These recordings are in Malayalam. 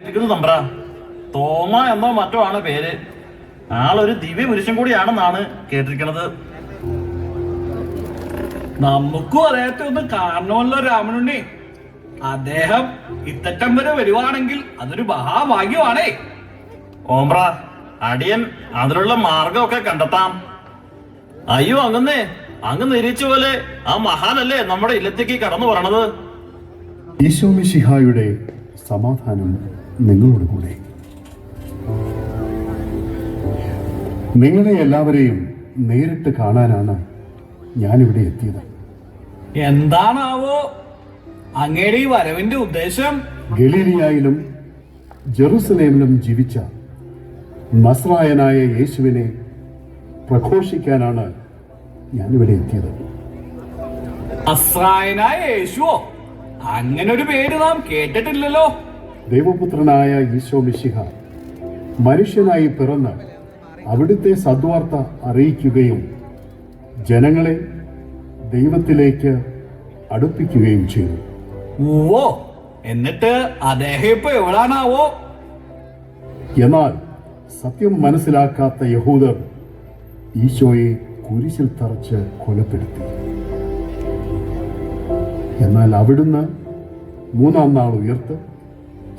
തമ്പ്ര തോമ എന്നോ മറ്റോ ആണ് പേര്. ആളൊരു ദിവ്യ പുരുഷൻ കൂടിയാണെന്നാണ് കേട്ടിരിക്കണത്. നമുക്കും അദ്ദേഹത്തെ ഒന്ന് കാണണമല്ലോ രാമനുണ്ണി. അദ്ദേഹം ഇത്തറ്റം വരെ വരുവാണെങ്കിൽ അതൊരു മഹാഭാഗ്യമാണേ. ഓമ്പ്ര, അടിയൻ അതിനുള്ള മാർഗമൊക്കെ കണ്ടെത്താം. അയ്യോ, അങ്ങ് നിരീച്ച പോലെ ആ മഹാനല്ലേ നമ്മുടെ ഇല്ലത്തേക്ക് കടന്നു പറയണത്. ഈശോ മിശിഹായുടെ സമാധാനം നിങ്ങളോട് കൂടെ. നിങ്ങളെ എല്ലാവരെയും നേരിട്ട് കാണാനാണ് ഞാനിവിടെ എത്തിയത്. എന്താണാവോ അങ്ങയുടെ ഈ വരവിന്റെ ഉദ്ദേശം? ഗലീലിയായിലും ജെറുസലേമിലും ജീവിച്ച നസ്രായനായ യേശുവിനെ പ്രഘോഷിക്കാനാണ് ഞാനിവിടെ എത്തിയത്. നസ്രായനായ യേശുവോ? അങ്ങനൊരു പേര് നാം കേട്ടിട്ടില്ലല്ലോ. ദൈവപുത്രനായ ഈശോ മിശിഹ മനുഷ്യനായി പിറന്ന് അവിടുത്തെ സദ്വാർത്ത അറിയിക്കുകയും ജനങ്ങളെ ദൈവത്തിലേക്ക് അടുപ്പിക്കുകയും ചെയ്തു. ഓ, എന്നിട്ട് അദ്ദേഹം ഇപ്പൊ എവിടാണാവോ? എന്നാൽ സത്യം മനസ്സിലാക്കാത്ത യഹൂദർ ഈശോയെ കുരിശിൽ തറച്ച് കൊലപ്പെടുത്തി. എന്നാൽ അവിടുന്ന് മൂന്നാം നാൾ ഉയർത്ത്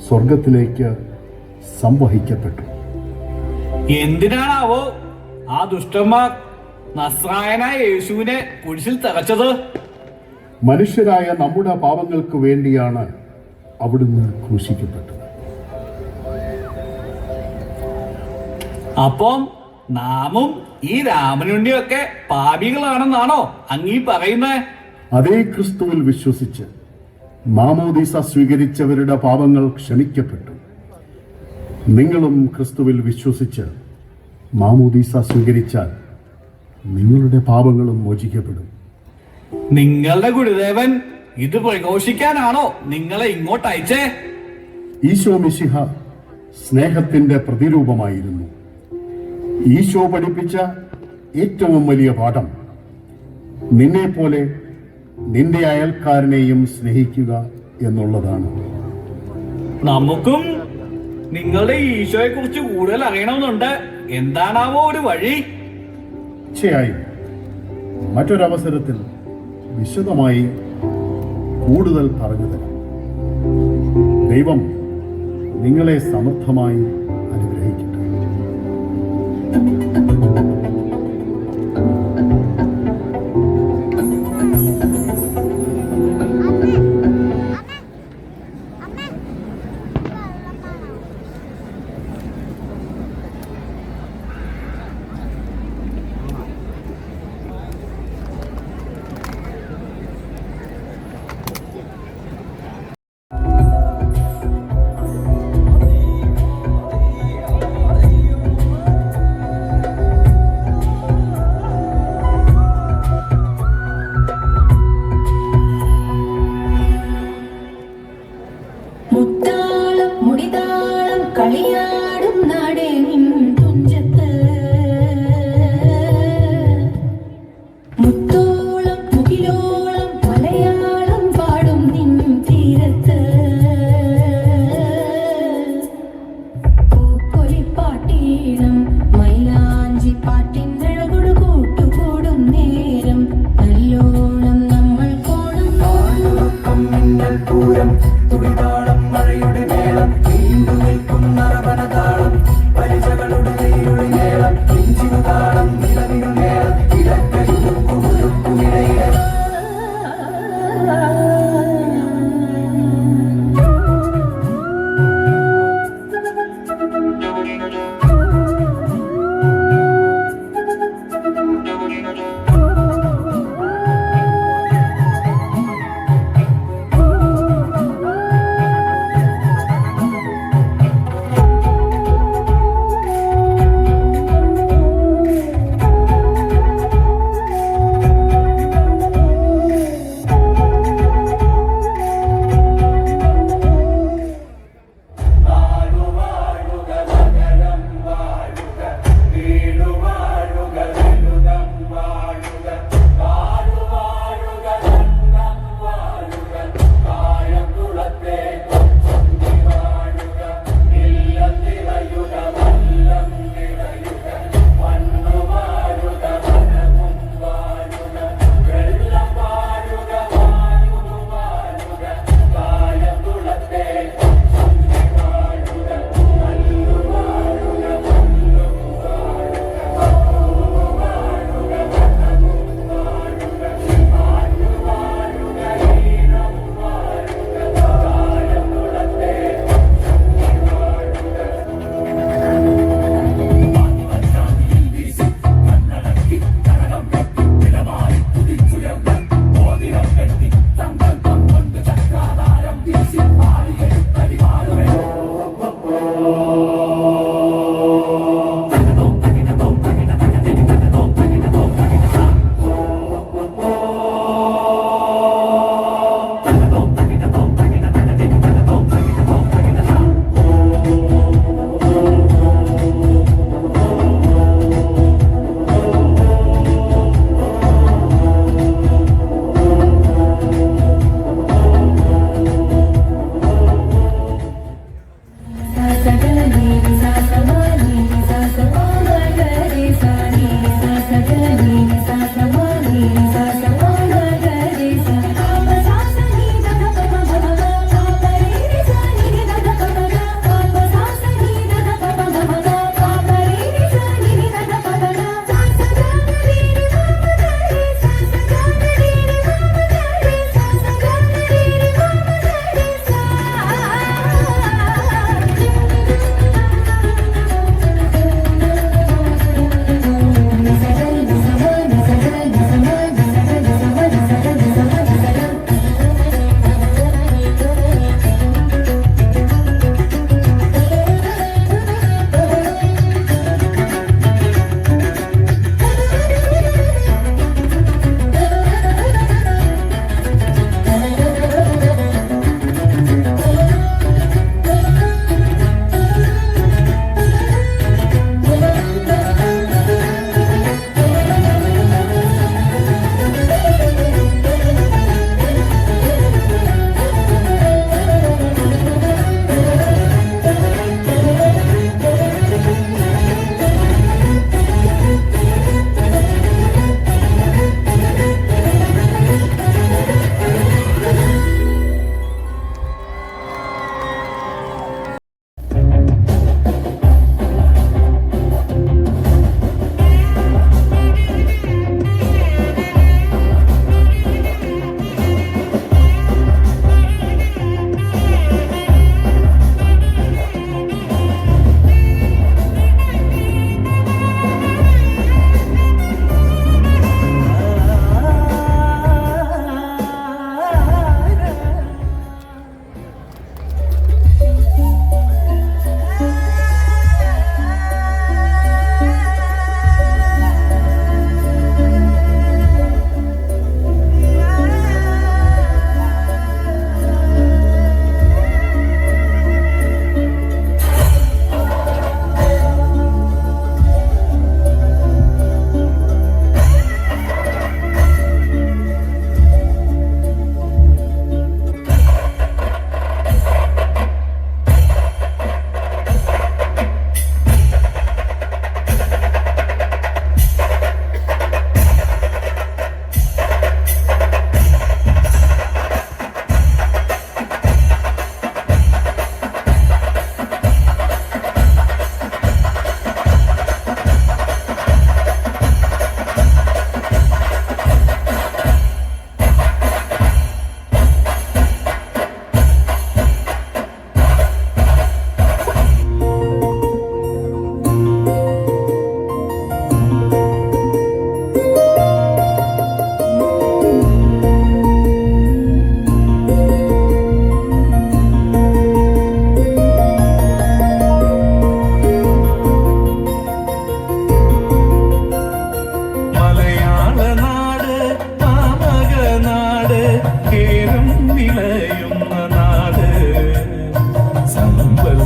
സ്വർഗത്തിലേക്ക് സംവഹിക്കപ്പെട്ടു. എന്തിനാണാവോ ആ ദുഷ്ടന്മാർ നസ്രായനായ യേശുവിനെ കുരിശിൽ തറച്ചത്? മനുഷ്യരായ നമ്മുടെ പാപങ്ങൾക്ക് വേണ്ടിയാണ് അവിടുന്ന് ക്രൂശിക്കപ്പെട്ടത്. അപ്പം നാമും ഈ രാമനുണ്ണിയൊക്കെ പാപികളാണെന്നാണോ അങ്ങീ പറയുന്നത്? അതേ ക്രിസ്തുവിൽ വിശ്വസിച്ച് മാമോദീസ സ്വീകരിച്ചവരുടെ പാപങ്ങൾ ക്ഷമിക്കപ്പെട്ടു. നിങ്ങളും ക്രിസ്തുവിൽ വിശ്വസിച്ച് മാമോദീസ സ്വീകരിച്ചാൽ നിങ്ങളുടെ പാപങ്ങളും മോചിക്കപ്പെടും. നിങ്ങളുടെ ഗുരുദേവൻ ഇത് പ്രഘോഷിക്കാനാണോ നിങ്ങളെ ഇങ്ങോട്ട് അയച്ചേ? ഈശോ മിശിഹ സ്നേഹത്തിന്റെ പ്രതിരൂപമായിരുന്നു. ഈശോ പഠിപ്പിച്ച ഏറ്റവും വലിയ പാഠം നിന്നെപ്പോലെ നിന്റെ അയൽക്കാരനെയും സ്നേഹിക്കുക എന്നുള്ളതാണ്. നമുക്കും നിങ്ങളുടെ ഈശോയെ കുറിച്ച് കൂടുതൽ അറിയണമെന്നുണ്ട്. എന്താണാവോ ഒരു വഴി? തീർച്ചയായും മറ്റൊരവസരത്തിൽ വിശദമായി കൂടുതൽ പറഞ്ഞു തരാം. ദൈവം നിങ്ങളെ സമർത്ഥമായി അനുഗ്രഹിക്കട്ടെ.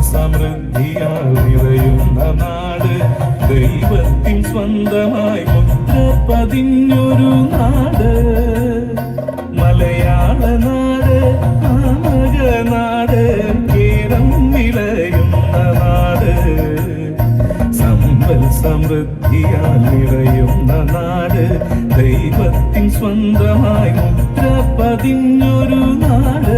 സമൃദ്ധിയാൽ നിറയുന്ന നാട്, ദൈവത്തിൻ സ്വന്തമായി മുദ്ര പതിഞ്ഞൊരു നാട്, മലയാള നാട്, ആമക നാട്, കേരം വിളയുന്ന നാട്, സമ്പൽ സമൃദ്ധിയാൽ നിറയുന്ന നാട്, ദൈവത്തിൻ സ്വന്തമായി മുദ്ര പതിഞ്ഞൊരു നാട്.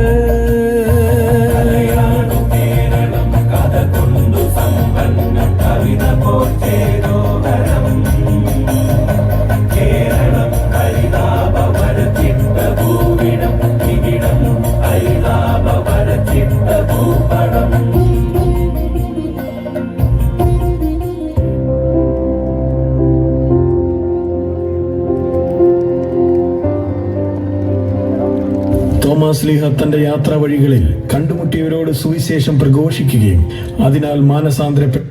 തോമാസ് ലീഹ തന്റെ യാത്രാ വഴികളിൽ കണ്ടുമുട്ടിയവരോട് സുവിശേഷം പ്രഘോഷിക്കുകയും അതിനാൽ മാനസാന്തരപ്പെട്ട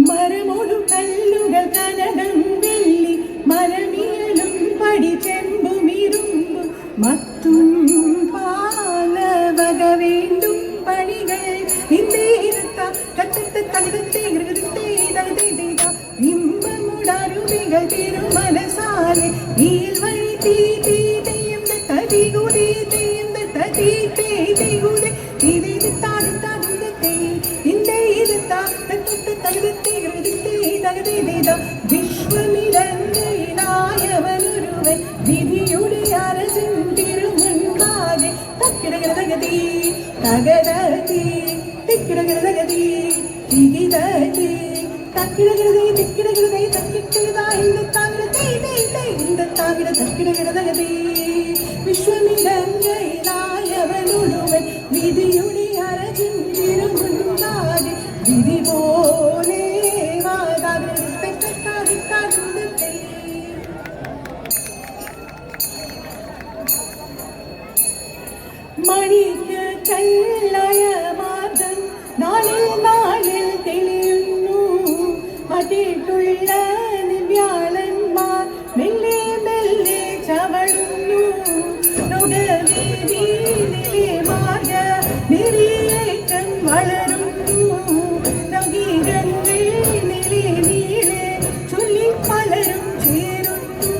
മരമൊരു കല്ലുകൾ കനകം വെള്ളി മരമിയലും പടി ചെമ്പുമിരുമ്പും മറ്റും പാലവക വേണ്ടും പണികൾ ഇന്ത്യയിലെത്ത കത്തത്തെ തകത്തെ ഗൃഹത്തെ ബിംബമുടരുവികൾ തിരുമനസാലെ നീൽ വഴി തീ തീ തെയ്യം തടികുടി തെയ്യം തടി തേ തെയ്യുടെ ഇത് താടുത്താടുത്തെ ഇന്ത്യയിലെത്ത വിശ്വമിരങ്ങയിലായവനൊരുവൻ വിധിയുടെ അരസിൻ തിരുമുൻപാകെ തക്കിടകൃതഗതി തകരതി തിക്കിടകൃതഗതി തികിതതി തക്കിടകൃതി തിക്കിടകൃതി തക്കിട്ടത ഇന്ദത്താകിട തക്കിടകൃതഗതി വിശ്വമിരങ്ങയിലായവനൊരുവൻ വിധിയുടെ അരസിൻ തിരുമുൻപാകെ വിധി പോലെ മണിക്ക് കല്ലയ മാർഗം നാളിൽ നാളിൽ തെളിയുന്നു അതിട്ടുള്ള വ്യാളന്മാർ മെല്ലെ മെല്ലെ ചവടുന്നു നുടവീതിയിലെ മാർഗ നിറിയേറ്റം വളരുന്നു നവീകങ്ങൾ നിലെ നീളെ ചൊല്ലി പലരും ചേരുന്നു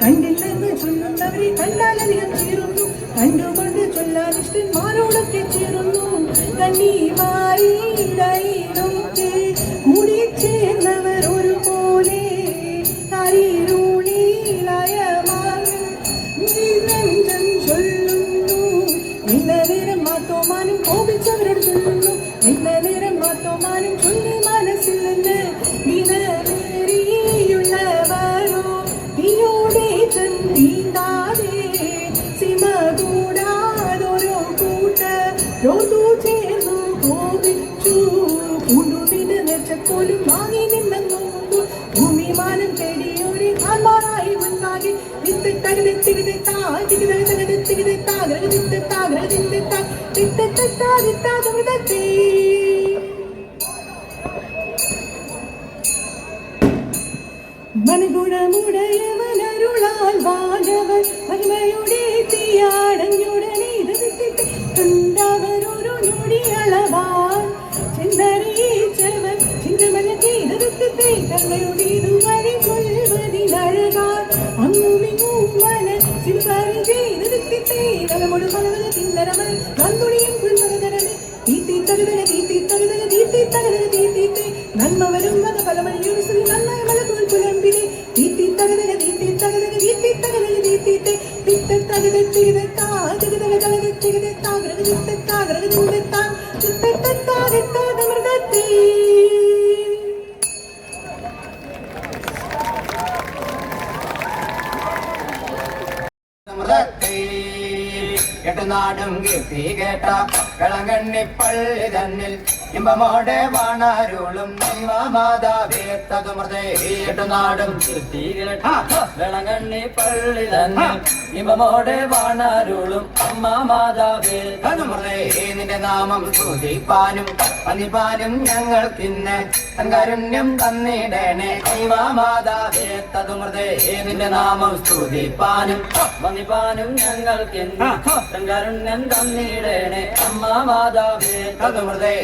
കണ്ടില്ലെന്ന് ചൊല്ലുന്നവരെ കണ്ടാലധികം ചേരുന്നു കണ്ടുകൊണ്ട് ചൊല്ലാനിഷ്ടന്മാരോടൊക്കെ ചേരുന്നു കണ്ണീമാരിടയിലൊക്കെ കൂടി ചേർന്നവർ ഒരുപോലെ കരിരൂണിലയമാൻ നെഞ്ചം മാത്തോമാനും കോപിച്ചവരോട് ചൊല്ലുന്നു ഇന്ന നേരം മാത്തോമാനും ചൊല്ലി മനസ്സിൽ നിന്ന് വിനവേറിയുള്ളവരോ നീയോടെ തീണ്ടാതെ സിമ കൂടാതൊരോ കൂട്ടരോടു ചേർന്നു കോപിച്ചു പൂണ്ടുവിന് നെച്ചപ്പോലും വാങ്ങി നിന്നു ഭൂമിമാനം തേടിയോരെ ആത്മാരായി മുൻപാകെ മനുഗുണമുടയവനരുളാൽ വാനവർ മഹിമയുടെ തീയാടഞ്ഞുടനെ കണ്ടവരൊരു ഞൊടിയളവാൻ ചെന്തറിയിച്ചവൻ ചിന്തമല ചെയ്തത്തെ തങ്ങളുടെ ഇതുവഴി കൊൽവതിനഴകാൻ അങ്ങുമിങ്ങും മനസ്സിൽ കറി ചെയ്തത്തെ തലമുടി പലവക തിന്നരമൻ നന്ദുണിയും കുൽമകതരമേ തീത്തി തകതക തീത്തി തകതക തീത്തി തകതക തീത്തി നന്മ വരും വക പലമണിയൊരു ശ്രീ നന്നായ മലകുൽ പുലമ്പിലെ തീത്തി തകതക തീത്തി തകതക തീത്തി തകതക തീത്തി തിത്ത തകത തികത താ തകതക തകത തികത താഗ്രക ചിത്ത താഗ്രക ചിത്ത താ ചിത്ത താഗ താഗമൃതത്തേ എട്ടുനാടും കീർത്തി കേട്ട കളങ്കണ്ണിപ്പള്ളി തന്നിൽ ഇമ്പമോടെ വാണാരുളും മാതാവേ തതുമൃതേ എട്ടുനാടും കീർത്തി കേട്ട കളങ്കണ്ണിപ്പള്ളി തന്നിൽ ഇമ്പമോടെ വാണാരുളും അമ്മ മാതാവേ തതുമൃതേ നിന്റെ നാമം സ്തുതിപ്പാനും പതിപ്പാനും ഞങ്ങൾക്കിന്ന് കാരുണ്യം തന്നിടണേ മാതാവേ തതുമൃതേ നിന്റെ നാമം സ്തുതിപ്പാനും വന്നിപ്പാനും ഞങ്ങൾക്കിന്ന് കാരുണ്യം തന്നിടണേ അമ്മ മാതാവേ തതുമൃതേ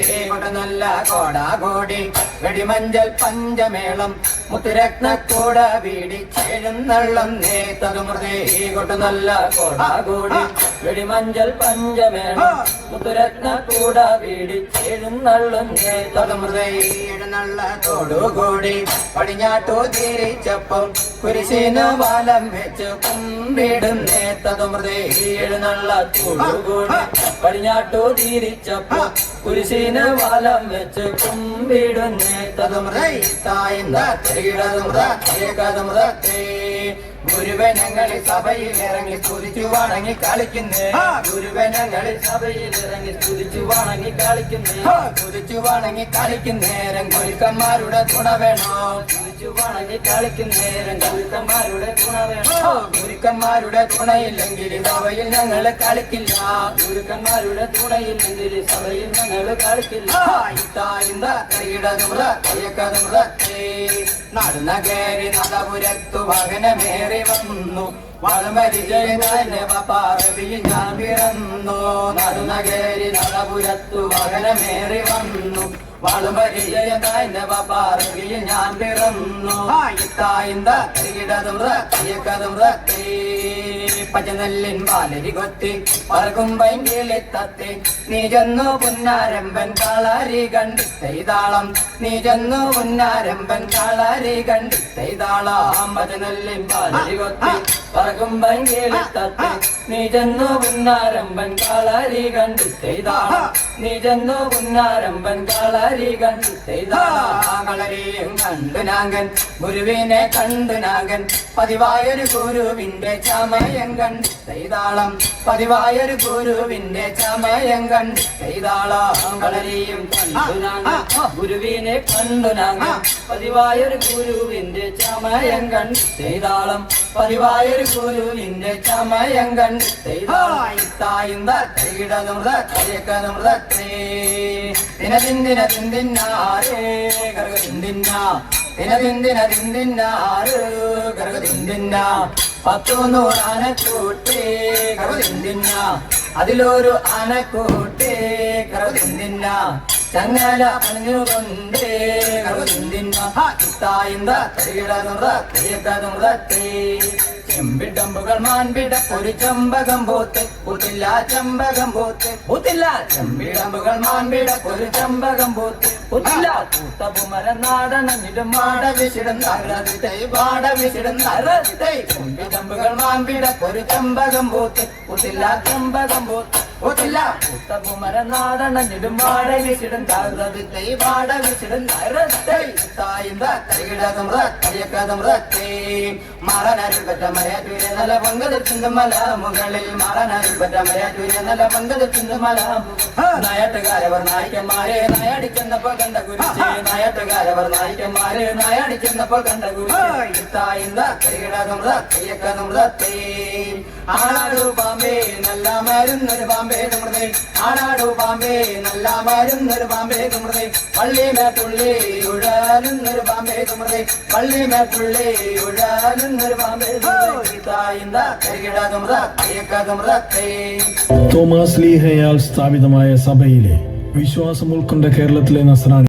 നല്ല കോടാകോടി വെടിമഞ്ചൽ പഞ്ചമേളം മുത്തുരത്നക്കൂട വീടി ചേഴുന്നള്ളം നേ തതുമൃതേ കൊട്ടു നല്ല കോടാകോടി വെടിമഞ്ചൽ പഞ്ചമേളം മുത്തുരത്നക്കൂട വീടി ചേഴുന്നള്ളം നേ തതുമൃതേ എഴുന്നള്ള തോടുകൂടി പടിഞ്ഞാട്ടു തിരിച്ചപ്പം കുരിശിന് വാലം വെച്ച് കുമ്പിടുന്നേ തതുമൃതേ എഴുന്നള്ള തോടുകൂടി പടിഞ്ഞാട്ടു തിരിച്ചപ്പം കുരിശിന് വാലം വെച്ച് കുമ്പിടുന്നേ തതുമൃതേ തായ്ന്ന ഏകതമൃതേ ഗുരുവനങ്ങളിൽ സഭയിൽ ഇറങ്ങി സ്തുതിച്ചു വണങ്ങി കളിക്കുന്നേ ഗുരുവനങ്ങളിൽ സഭയിൽ ഇറങ്ങി സ്തുതിച്ചു വണങ്ങി കളിക്കുന്നേ സ്തുതിച്ചു വണങ്ങി കളിക്കുന്നേരം ഗുരുക്കന്മാരുടെ തുണ വേണോ സ്തുതിച്ചു വണങ്ങി കളിക്കുന്നേരം ഗുരുക്കന്മാരുടെ തുണ വേണോ ഗുരുക്കന്മാരുടെ തുണയില്ലെങ്കിൽ സഭയിൽ ഞങ്ങൾ കളിക്കില്ല ഗുരുക്കന്മാരുടെ തുണയില്ലെങ്കിൽ സഭയിൽ ഞങ്ങൾ കളിക്കില്ല നടന്നകേരി നദപുരത്തു വാഹനമേറി വന്നു വളമരിജയപാർവതിയിൽ ഞാൻ പിറന്നു നടന്നകേരി നദപുരത്തു വാഹനമേറി വന്നു വളമരിജയപാർവതിയിൽ ഞാൻ പിറന്നു പച്ചനെല്ലിൻ പാലരി കൊത്തി പറക്കും പൈങ്കിളിത്തത്തി നീ ചെന്നു പുന്നാരമ്പൻ കളരി കണ്ടിത്തൈതാളം നീ ചെന്നു പുന്നാരമ്പൻ കളരി കണ്ടിത്തൈതാളം പച്ചനെല്ലിൻ പാലരി കൊത്തി പറക്കും പൈങ്കിളിത്തത്തി നീ ചെന്നു പുന്നാരമ്പൻ കളരി കണ്ടിത്തൈതാളം നീ ചെന്നു പുന്നാരമ്പൻ കളരി കണ്ടിത്തൈതാളം കളരിയും കണ്ടു നാഗൻ ഗുരുവിനെ കണ്ടു നാഗൻ പതിവായൊരു ഗുരുവിന്റെ ചമയം കണ്ടിത്തൈതാളം പതിവായൊരു ഗുരുവിന്റെ ചമയം കണ്ടിത്തൈതാളം കളരിയും കണ്ടു നാഗൻ ഗുരുവിനെ കണ്ടു നാഗൻ പതിവായൊരു ഗുരുവിന്റെ ചമയം കണ്ടിത്തൈതാളം പതിവായൊരു ഗുരുവിന്റെ ചമയം കണ്ടിത്തൈതാളമൃതേ ദിനദിന്ദിന ദിന്ദിന്നാരേ ഗർഗദിന്ദിന്ന ദിനദിന്ദിന ദിന്ദിന്നാര് ഗർഗദിന്ദിന്ന 100 ആനക്കൂട്ടേ ഗർഗദിന്ദിന്ന അതിലൊരു ആനക്കൂട്ടേ ഗർഗദിന്ദിന്ന ചങ്ങല പണിഞ്ഞുകൊണ്ടേ ഗർഗദിന്ദിന്ന ചെമ്പിടമ്പുകൾ മാൻപിട ഒരു ചമ്പകം പോത്ത് പൂത്തില്ല ചമ്പകം പോത്ത് പൂത്തില്ല ചെമ്പിടമ്പുകൾ മാൻപിട ഒരു ചമ്പകം പോത്ത് പൂത്തില്ല പൂത്തപുമര നാടണിടും മാട വിശിടും പാട വിശിടും ചെമ്പിടമ്പുകൾ മാൻപിട ഒരു ചമ്പകം പോത്ത് പൂത്തില്ല ചമ്പകം പോത്ത് പൂത്തില്ല പൂത്തപൂമരനാടണഞ്ഞിടും വാടവിച്ചിടും താഴ്ന്നതിത്തെ വാടവിച്ചിടും താഴ്ന്ന തരികിടതും കരിയക്കതും മാറനാരിൽ പറ്റ മലയാറ്റൂരെ നല്ല പങ്കെടുത്തും മല മുകളിൽ മാറനാരിൽ പറ്റ മലയാറ്റൂരെ നല്ല പങ്കെടുത്തും മല നായാട്ടുകാരവർ നായിക്കന്മാരെ നായാടി ചെന്നപ്പോൾ കണ്ട കുരിശ് നായാട്ടുകാരവർ നായിക്കന്മാരെ നായാടി ചെന്നപ്പോൾ കണ്ട കുരിശ് താഴ്ന്ന കരികിടതും കരിയക്കതും ആടാടു പാമ്പേ നല്ല മരുന്നൊരു പാമ്പേ തുമൃതേ ആടാടു പാമ്പേ നല്ല മരുന്നൊരു പാമ്പേ തുമൃതേ പള്ളിമേട്ടുള്ളി ഉഴലുന്നൊരു പാമ്പേ തുമൃതേ പള്ളിമേട്ടുള്ളി ഉഴലുന്നൊരു പാമ്പേ താഴ്ന്ന കരികിടതും കരിയക്കതും തോമാസ് ലീഹയാൽ സ്ഥാപിതമായ സഭയിലെ വിശ്വാസം ഉൾക്കൊണ്ട കേരളത്തിലെ നസ്രാണി